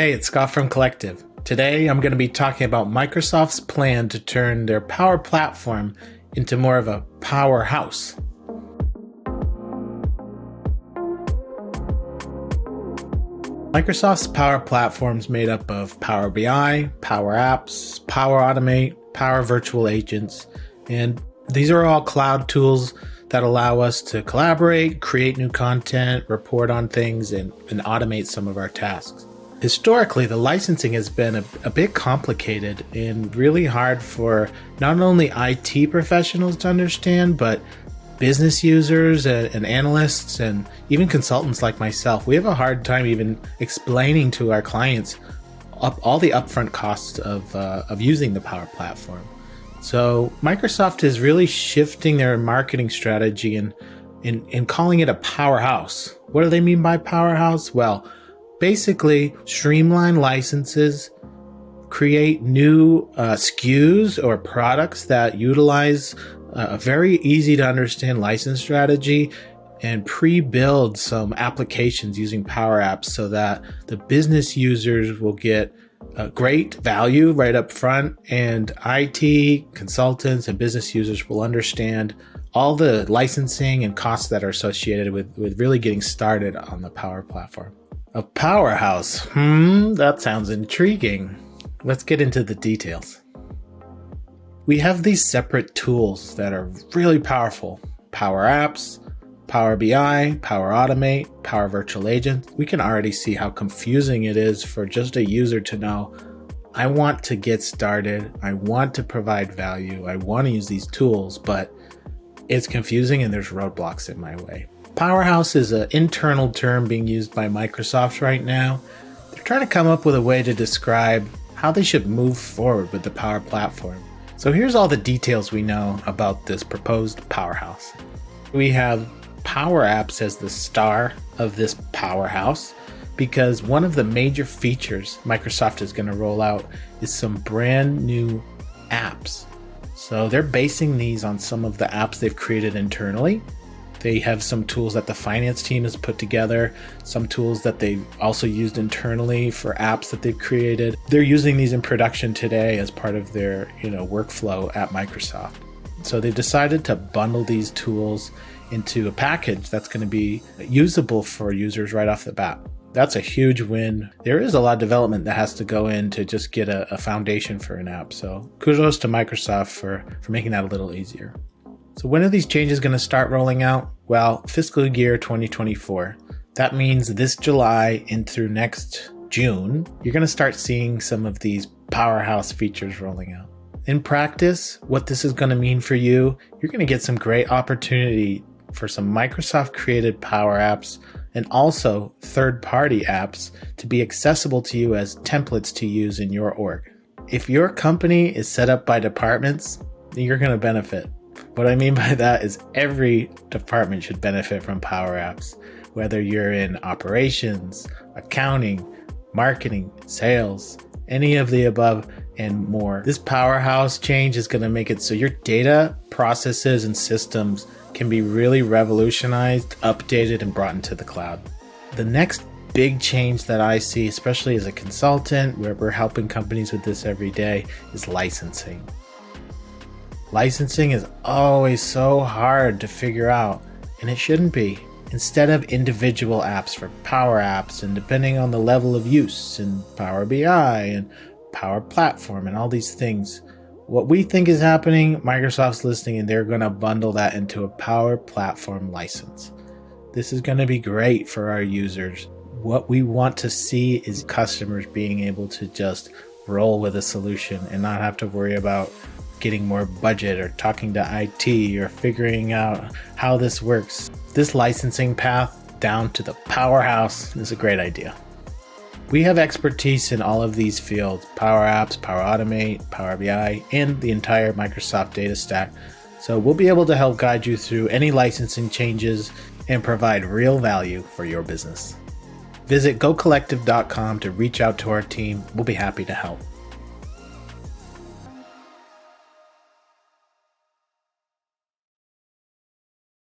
Hey, it's Scott from Collectiv. Today I'm going to be talking about Microsoft's plan to turn their Power Platform into more of a powerhouse. Microsoft's Power Platform is made up of Power BI, Power Apps, Power Automate, Power Virtual Agents, and these are all cloud tools that allow us to collaborate, create new content, report on things, and automate some of our tasks. Historically, the licensing has been a bit complicated and really hard for not only IT professionals to understand, but business users and analysts and even consultants like myself. We have a hard time even explaining to our clients all the upfront costs of using the Power Platform. So Microsoft is really shifting their marketing strategy and calling it a powerhouse. What do they mean by powerhouse? Well, basically, streamline licenses, create new SKUs or products that utilize a very easy to understand license strategy, and pre-build some applications using Power Apps so that the business users will get great value right up front, and IT consultants and business users will understand all the licensing and costs that are associated with really getting started on the Power Platform. A powerhouse. That sounds intriguing. Let's get into the details. We have these separate tools that are really powerful. Power Apps, Power BI, Power Automate, Power Virtual Agent. We can already see how confusing it is for just a user to know, I want to get started, I want to provide value, I want to use these tools, but it's confusing and there's roadblocks in my way. Powerhouse is an internal term being used by Microsoft right now. They're trying to come up with a way to describe how they should move forward with the Power Platform. So here's all the details we know about this proposed powerhouse. We have Power Apps as the star of this powerhouse because one of the major features Microsoft is going to roll out is some brand new apps. So they're basing these on some of the apps they've created internally. They have some tools that the finance team has put together, some tools that they've also used internally for apps that they've created. They're using these in production today as part of their workflow at Microsoft. So they've decided to bundle these tools into a package that's going to be usable for users right off the bat. That's a huge win. There is a lot of development that has to go in to just get a foundation for an app. So kudos to Microsoft for making that a little easier. So when are these changes going to start rolling out? Well, fiscal year 2024. That means this July and through next June, you're going to start seeing some of these powerhouse features rolling out. In practice, what this is going to mean for you, you're going to get some great opportunity for some Microsoft created Power Apps and also third-party apps to be accessible to you as templates to use in your org. If your company is set up by departments, you're going to benefit. What I mean by that is every department should benefit from Power Apps, whether you're in operations, accounting, marketing, sales, any of the above and more. This powerhouse change is going to make it so your data, processes, and systems can be really revolutionized, updated, and brought into the cloud. The next big change that I see, especially as a consultant, where we're helping companies with this every day, is licensing. Licensing is always so hard to figure out, and it shouldn't be. Instead of individual apps for Power Apps and depending on the level of use in Power BI and Power Platform and all these things, what we think is happening, Microsoft's listening and they're going to bundle that into a Power Platform license. This is going to be great for our users. What we want to see is customers being able to just roll with a solution and not have to worry about getting more budget or talking to IT or figuring out how this works. This licensing path down to the powerhouse is a great idea. We have expertise in all of these fields: Power Apps, Power Automate, Power BI, and the entire Microsoft data stack. So we'll be able to help guide you through any licensing changes and provide real value for your business. Visit gocollectiv.com to reach out to our team. We'll be happy to help.